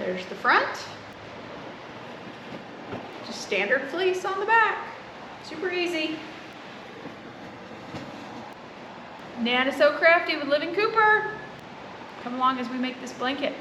There's the front. Just standard fleece on the back. Super easy. Nana's so crafty with LivingCooper. Come along as we make this blanket.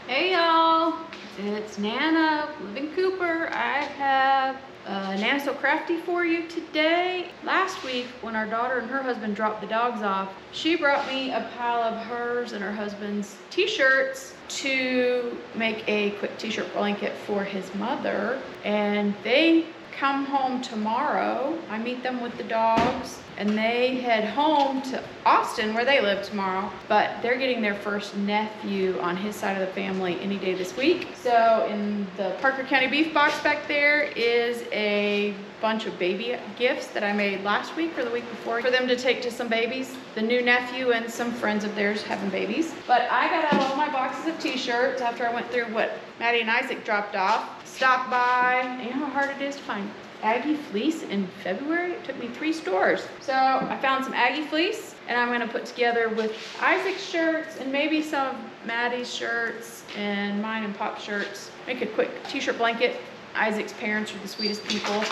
Hey y'all, it's Nana, LivingCooper. I have Nana So Crafty for you today. Last week, when our daughter and her husband dropped the dogs off, she brought me a pile of hers and her husband's t-shirts to make a quick t-shirt blanket for his mother. And they come home tomorrow. I meet them with the dogs and they head home to Austin where they live tomorrow, but they're getting their first nephew on his side of the family any day this week. So in the Parker County Beef box back there is a bunch of baby gifts that I made last week or the week before for them to take to some babies, the new nephew and some friends of theirs having babies. But I got out all my boxes of t-shirts after I went through what Maddie and Isaac dropped off, stopped by. You know how hard it is to find Aggie fleece in February? It took me 3 stores. So I found some Aggie fleece and I'm gonna put together with Isaac's shirts and maybe some of Maddie's shirts and mine and Pop's shirts. Make a quick t-shirt blanket. Isaac's parents are the sweetest people.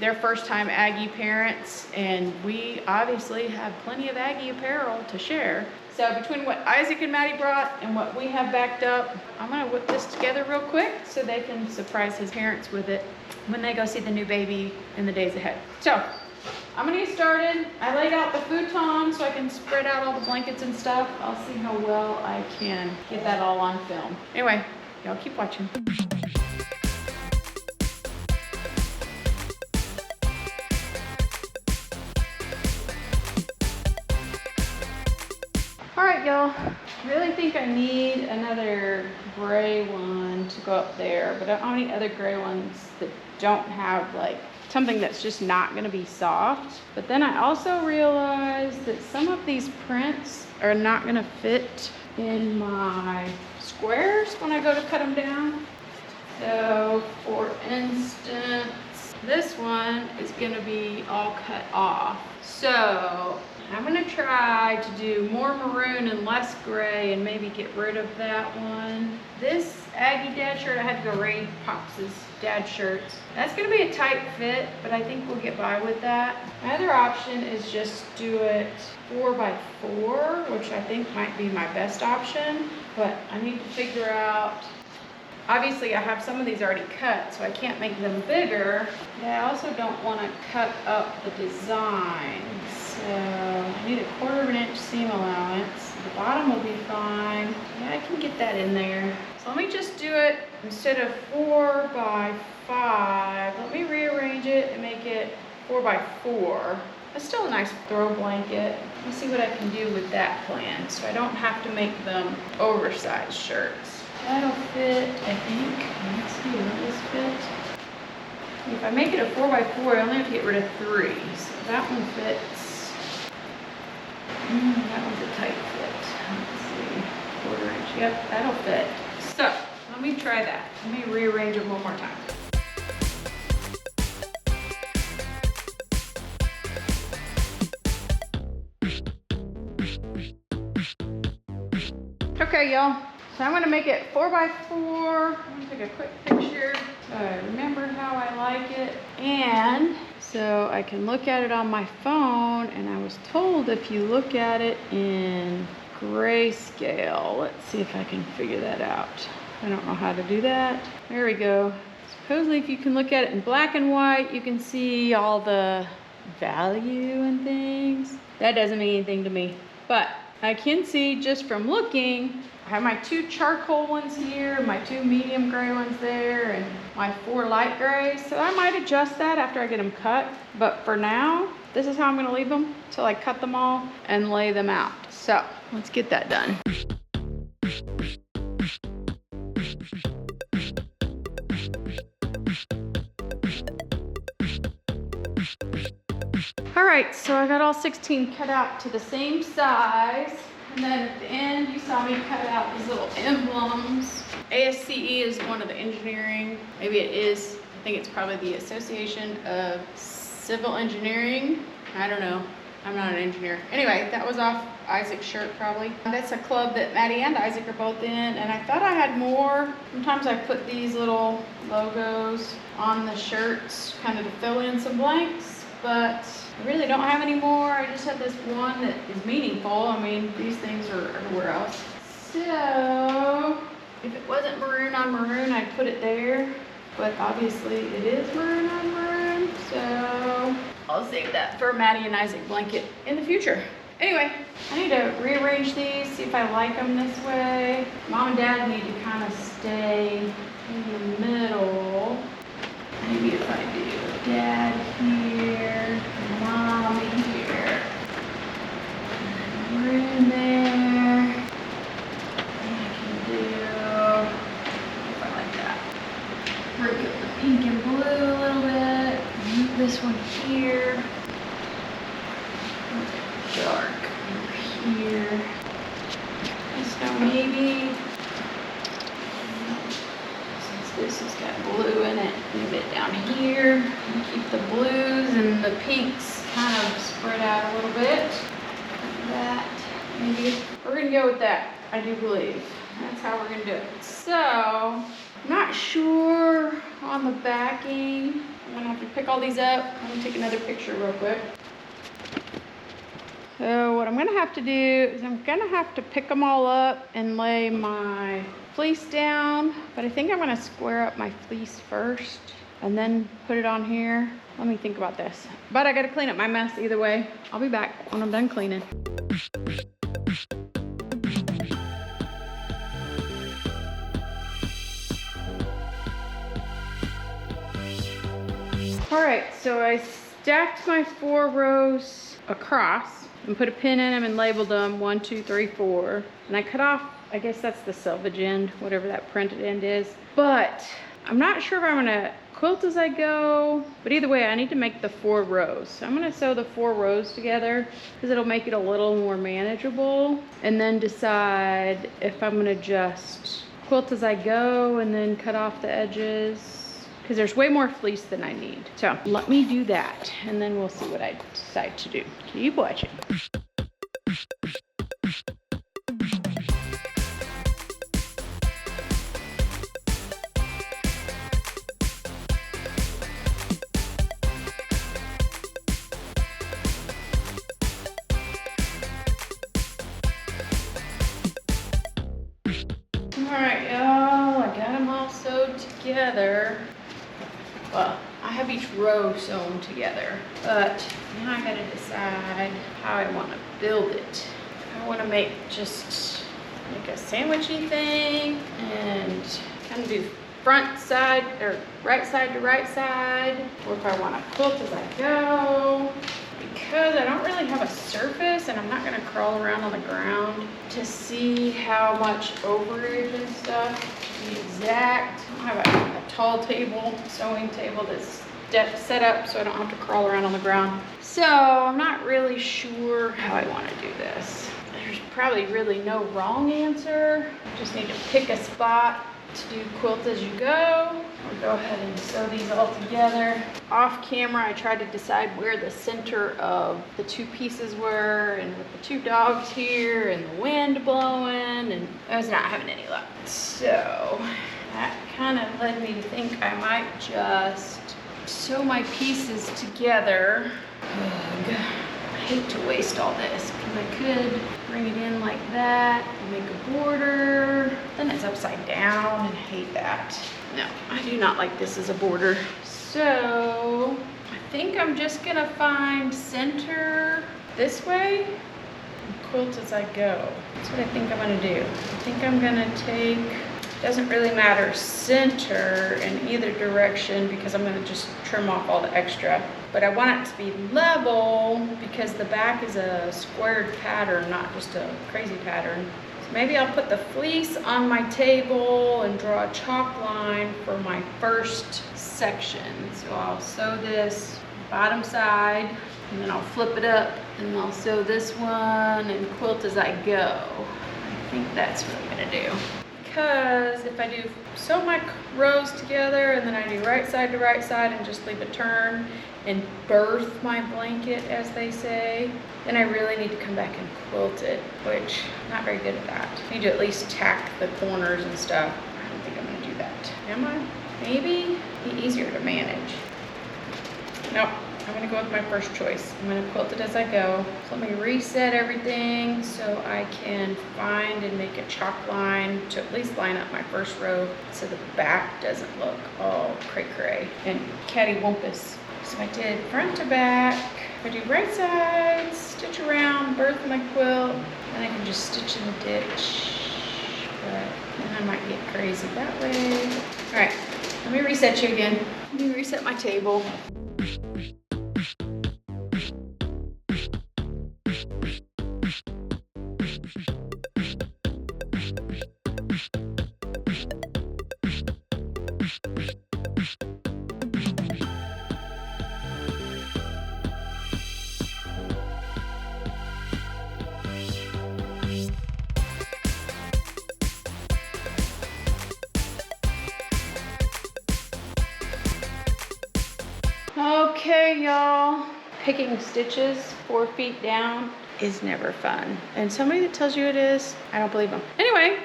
They're first time Aggie parents and we obviously have plenty of Aggie apparel to share. So between what Isaac and Maddie brought and what we have backed up, I'm gonna whip this together real quick so they can surprise his parents with it when they go see the new baby in the days ahead. So I'm gonna get started. I laid out the futon so I can spread out all the blankets and stuff. I'll see how well I can get that all on film. Anyway, y'all keep watching. All right, y'all, I really think I need another gray one to go up there, but I don't have any other gray ones that don't have like something that's just not gonna be soft. But then I also realized that some of these prints are not gonna fit in my squares when I go to cut them down. So for instance, this one is gonna be all cut off. So I'm gonna try to do more maroon and less gray and maybe get rid of that one. This Aggie dad shirt, I had to go raid Pops' dad shirts. That's gonna be a tight fit, but I think we'll get by with that. My other option is just do it 4x4, which I think might be my best option, but I need to figure out. Obviously, I have some of these already cut, so I can't make them bigger. Yeah, I also don't want to cut up the design. So I need a 1/4 inch seam allowance. The bottom will be fine. Yeah, I can get that in there. So let me just do it instead of 4x5. Let me rearrange it and make it 4x4. It's still a nice throw blanket. Let me see what I can do with that plan so I don't have to make them oversized shirts. That'll fit, I think. Let's see, will this fit? If I make it a 4x4, I only have to get rid of 3. So that one fits. That one's a tight fit. Let's see, 1/4 inch. Yep, that'll fit. So let me try that. Let me rearrange it one more time. Okay, y'all. So I'm gonna make it 4x4. I'm gonna take a quick picture so I remember how I like it. And so I can look at it on my phone, and I was told if you look at it in grayscale, let's see if I can figure that out. I don't know how to do that. There we go. Supposedly if you can look at it in black and white, you can see all the value and things. That doesn't mean anything to me, but I can see just from looking. I have my 2 charcoal ones here, my 2 medium gray ones there, and my 4 light grays. So I might adjust that after I get them cut. But for now, this is how I'm gonna leave them till I cut them all and lay them out. So let's get that done. All right, so I got all 16 cut out to the same size. And then at the end, you saw me cut out these little emblems. ASCE is one of the engineering, maybe it is, I think it's probably the Association of Civil Engineering. I don't know. I'm not an engineer. Anyway, that was off Isaac's shirt probably. That's a club that Maddie and Isaac are both in, and I thought I had more. Sometimes I put these little logos on the shirts kind of to fill in some blanks, but I really don't have any more. I just have this one that is meaningful. I mean, these things are everywhere else. So, if it wasn't maroon on maroon, I'd put it there, but obviously it is maroon on maroon, so I'll save that for Maddie and Isaac blanket in the future. Anyway, I need to rearrange these, see if I like them this way. Mom and Dad need to kind of stay in the middle. Maybe if I do Dad here, Mom here, maroon there. And I can do, if I like that, bring up the pink and blue a little bit. Move this one here. Dark over here. So maybe, since this has got blue in it, move it down here. And keep the blues and the pinks kind of spread out a little bit. Like that. Maybe we're gonna go with that, I do believe. That's how we're gonna do it. So, I'm not sure on the backing. I'm gonna have to pick all these up. I'm gonna take another picture real quick. So what I'm gonna have to do is I'm gonna have to pick them all up and lay my fleece down, but I think I'm gonna square up my fleece first and then put it on here. Let me think about this. But I gotta clean up my mess either way. I'll be back when I'm done cleaning. All right, so I stacked my 4 rows across and put a pin in them and labeled them 1, 2, 3, 4. And I cut off, I guess that's the selvage end, whatever that printed end is. But I'm not sure if I'm gonna quilt as I go, but either way, I need to make the 4 rows. So I'm gonna sew the 4 rows together because it'll make it a little more manageable, and then decide if I'm gonna just quilt as I go and then cut off the edges, because there's way more fleece than I need. So let me do that, and then we'll see what I decide to do. Keep watching. All right, y'all, I got them all sewed together. Well, I have each row sewn together, but now I gotta decide how I wanna build it. I wanna make just like a sandwichy thing and kind of do front side or right side to right side, or if I wanna quilt as I go. Because I don't really have a surface and I'm not gonna crawl around on the ground to see how much overage and stuff to be exact. I don't have a tall table, sewing table that's set up so I don't have to crawl around on the ground. So I'm not really sure how I wanna do this. There's probably really no wrong answer. I just need to pick a spot to do quilt as you go. I'll go ahead and sew these all together. Off camera, I tried to decide where the center of the 2 pieces were, and with the 2 dogs here and the wind blowing, and I was not having any luck. So that kind of led me to think I might just sew my pieces together. Ugh. I hate to waste all this because I could bring it in like that and make a border. Then it's upside down and I hate that. No, I do not like this as a border. So I think I'm just gonna find center this way and quilt as I go. That's what I think I'm gonna do. I think I'm gonna take, doesn't really matter, center in either direction because I'm gonna just trim off all the extra. But I want it to be level because the back is a squared pattern, not just a crazy pattern. So maybe I'll put the fleece on my table and draw a chalk line for my first section. So I'll sew this bottom side and then I'll flip it up and I'll sew this one and quilt as I go. I think that's what I'm gonna do. because if I do sew my rows together and then I do right side to right side and just leave a turn and birth my blanket, as they say, then I really need to come back and quilt it, which I'm not very good at that. I need to at least tack the corners and stuff. I don't think I'm gonna do that. Am I? Maybe be easier to manage. Nope, I'm gonna go with my first choice. I'm gonna quilt it as I go. So let me reset everything so I can find and make a chalk line to at least line up my first row so the back doesn't look all cray-cray and cattywampus. So I did front to back. I do right side, stitch around, birth my quilt, and I can just stitch in the ditch. But then I might get crazy that way. All right, let me reset you again. Let me reset my table. Okay, y'all. Picking stitches 4 feet down is never fun. And somebody that tells you it is, I don't believe them. Anyway,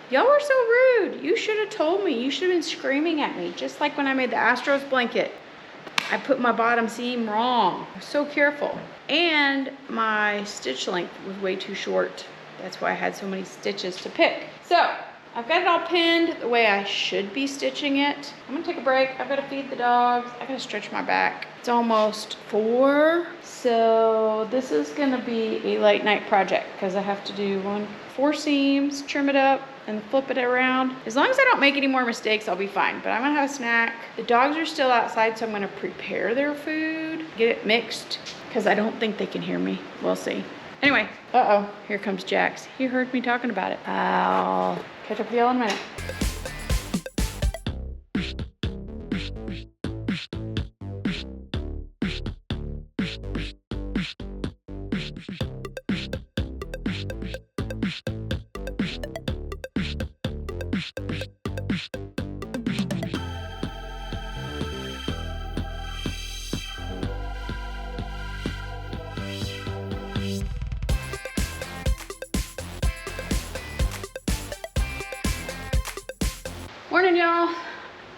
y'all were so rude. You should have told me. You should have been screaming at me, just like when I made the Astros blanket. I put my bottom seam wrong. I was so careful. And my stitch length was way too short. That's why I had so many stitches to pick. So, I've got it all pinned the way I should be stitching it. I'm gonna take a break. I've gotta feed the dogs. I gotta stretch my back. It's almost 4. So this is gonna be a late night project because I have to do 4 seams, trim it up, and flip it around. As long as I don't make any more mistakes, I'll be fine. But I'm gonna have a snack. The dogs are still outside, so I'm gonna prepare their food, get it mixed, because I don't think they can hear me. We'll see. Anyway, uh-oh, here comes Jax. He heard me talking about it. I'll catch up with y'all in a minute. Morning, y'all.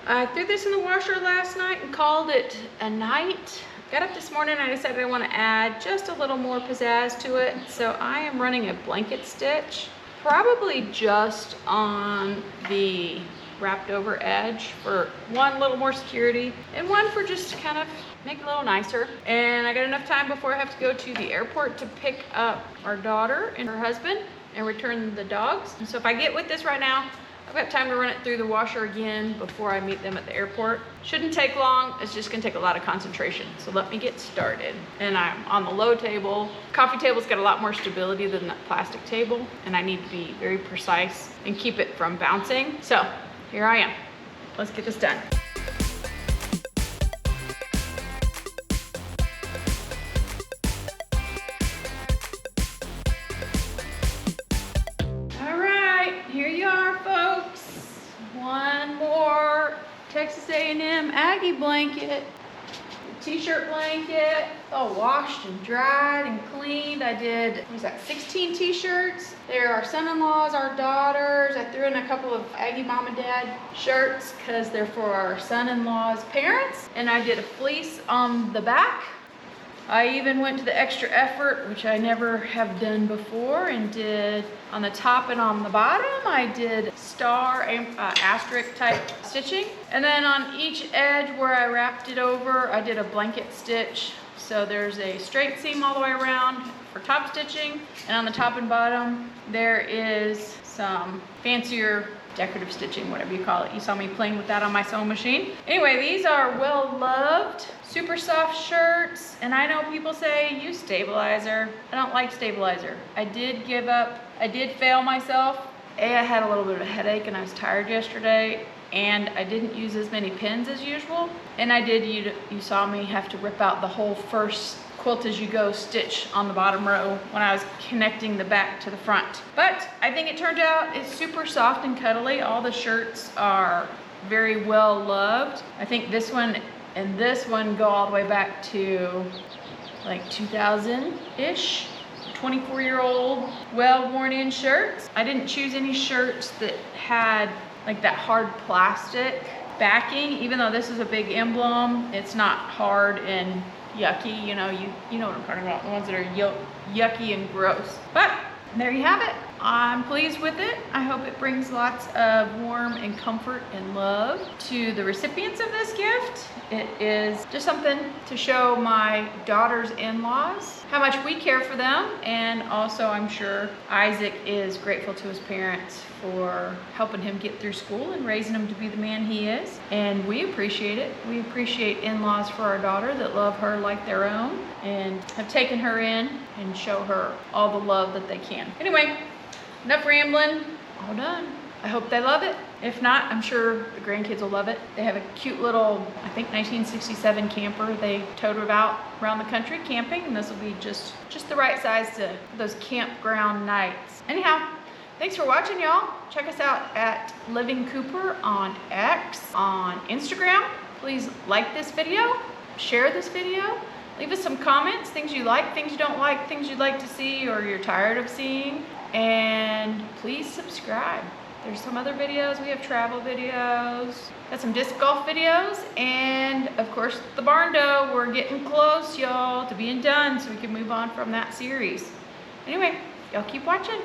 I threw this in the washer last night and called it a night. Got up this morning and I decided I want to add just a little more pizzazz to it. So I am running a blanket stitch, probably just on the wrapped over edge for one little more security and one for just kind of make it a little nicer. And I got enough time before I have to go to the airport to pick up our daughter and her husband and return the dogs. And so if I get with this right now, I've got time to run it through the washer again before I meet them at the airport. Shouldn't take long, it's just gonna take a lot of concentration. So let me get started. And I'm on the low table. Coffee table's got a lot more stability than that plastic table, and I need to be very precise and keep it from bouncing. So here I am. Let's get this done. One more Texas A&M Aggie blanket, T-shirt blanket, all washed and dried and cleaned. I did, what was that, 16 T-shirts. They're our son-in-laws, our daughters. I threw in a couple of Aggie mom and dad shirts because they're for our son-in-law's parents. And I did a fleece on the back. I even went to the extra effort, which I never have done before, and did on the top and on the bottom, I did star asterisk type stitching. And then on each edge where I wrapped it over, I did a blanket stitch. So there's a straight seam all the way around for top stitching. And on the top and bottom, there is some fancier decorative stitching, whatever you call it. You saw me playing with that on my sewing machine. Anyway, these are well-loved, super soft shirts. And I know people say, use stabilizer. I don't like stabilizer. I did give up. I did fail myself. I had a little bit of a headache and I was tired yesterday. And I didn't use as many pins as usual. And I did, you saw me have to rip out the whole first quilt as you go stitch on the bottom row when I was connecting the back to the front. But I think it turned out it's super soft and cuddly. All the shirts are very well loved. I think this one and this one go all the way back to like 2000-ish. 24-year-old well-worn in shirts. I didn't choose any shirts that had like that hard plastic backing, even though this is a big emblem. It's not hard and yucky, you know what I'm talking about, the ones that are yucky and gross. But there you have it. I'm pleased with it. I hope it brings lots of warmth and comfort and love to the recipients of this gift. It is just something to show my daughter's in-laws how much we care for them, and also I'm sure Isaac is grateful to his parents for helping him get through school and raising him to be the man he is. And we appreciate it. We appreciate in-laws for our daughter that love her like their own and have taken her in and show her all the love that they can. Anyway, enough rambling, all done. I hope they love it. If not, I'm sure the grandkids will love it. They have a cute little, I think 1967 camper they tote about around the country camping, and this will be just the right size to those campground nights. Anyhow, thanks for watching, y'all. Check us out at LivingCooper on X, on Instagram. Please like this video, share this video, leave us some comments, things you like, things you don't like, things you'd like to see or you're tired of seeing. And please subscribe. There's some other videos. We have travel videos, got some disc golf videos, and of course the barn dough. We're getting close, y'all, to being done so we can move on from that series. Anyway, y'all keep watching.